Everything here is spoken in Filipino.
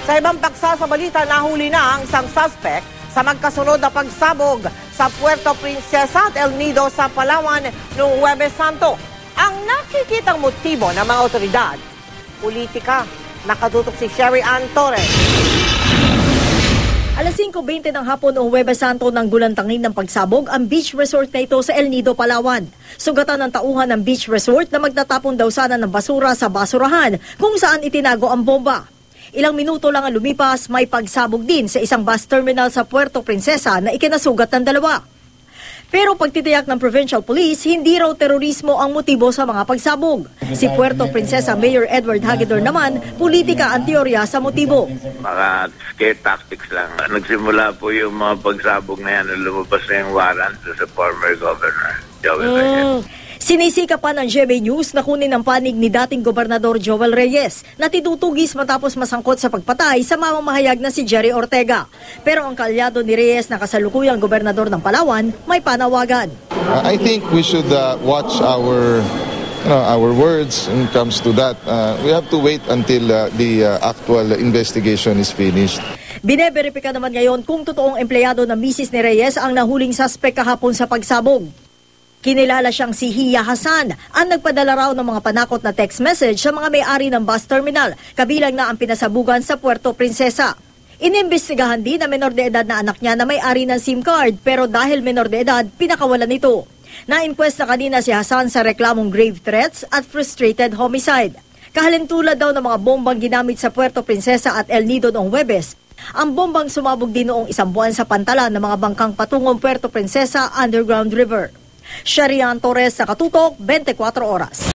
Sa ibang paksa sa balita, nahuli na ang isang suspect sa magkasunod na pagsabog sa Puerto Princesa at El Nido sa Palawan noong Huwebes Santo. Ang nakikitang motibo ng mga otoridad, politika. Nakatutok si Sherry Ann Torres. Alas 5:20 ng hapon noong Huwebes Santo nang gulantangin ng pagsabog ang beach resort na ito sa El Nido, Palawan. Sugatan ng tauhan ng beach resort na magtatapon daw sana ng basura sa basurahan kung saan itinago ang bomba. Ilang minuto lang ang lumipas, may pagsabog din sa isang bus terminal sa Puerto Princesa na ikinasugat ng dalawa. Pero pagtitiyak ng Provincial Police, hindi raw terorismo ang motibo sa mga pagsabog. Si Puerto Princesa Mayor Edward Hagedor naman, politika ang teorya sa motibo. Mga scare tactics lang. Nagsimula po yung mga pagsabog na yan, lumabas na yung warrant sa former governor, Joel Reyes. Sinisika pa ng GMA News na kunin ang panig ni dating Gobernador Joel Reyes na titutugis matapos masangkot sa pagpatay sa mamamahayag na si Jerry Ortega. Pero ang kaalyado ni Reyes na kasalukuyang gobernador ng Palawan may panawagan. I think we should watch our words when it comes to that. We have to wait until the actual investigation is finished. Bineberipika naman ngayon kung totoong empleyado ng misis ni Reyes ang nahuling suspect kahapon sa pagsabog. Kinilala siyang si Hia Hassan, ang nagpadala raw ng mga panakot na text message sa mga may-ari ng bus terminal, kabilang na ang pinasabugan sa Puerto Princesa. Inimbestigahan din na menor de edad na anak niya na may-ari ng SIM card, pero dahil menor de edad, pinakawalan ito. Na-inquest na kanina si Hassan sa reklamong grave threats at frustrated homicide. Kahalintulad daw ng mga bombang ginamit sa Puerto Princesa at El Nido noong Huwebes. Ang bombang sumabog din noong isang buwan sa pantalan ng mga bangkang patungong Puerto Princesa Underground River. Sherry Ann Torres, sa Katutok, 24 Oras.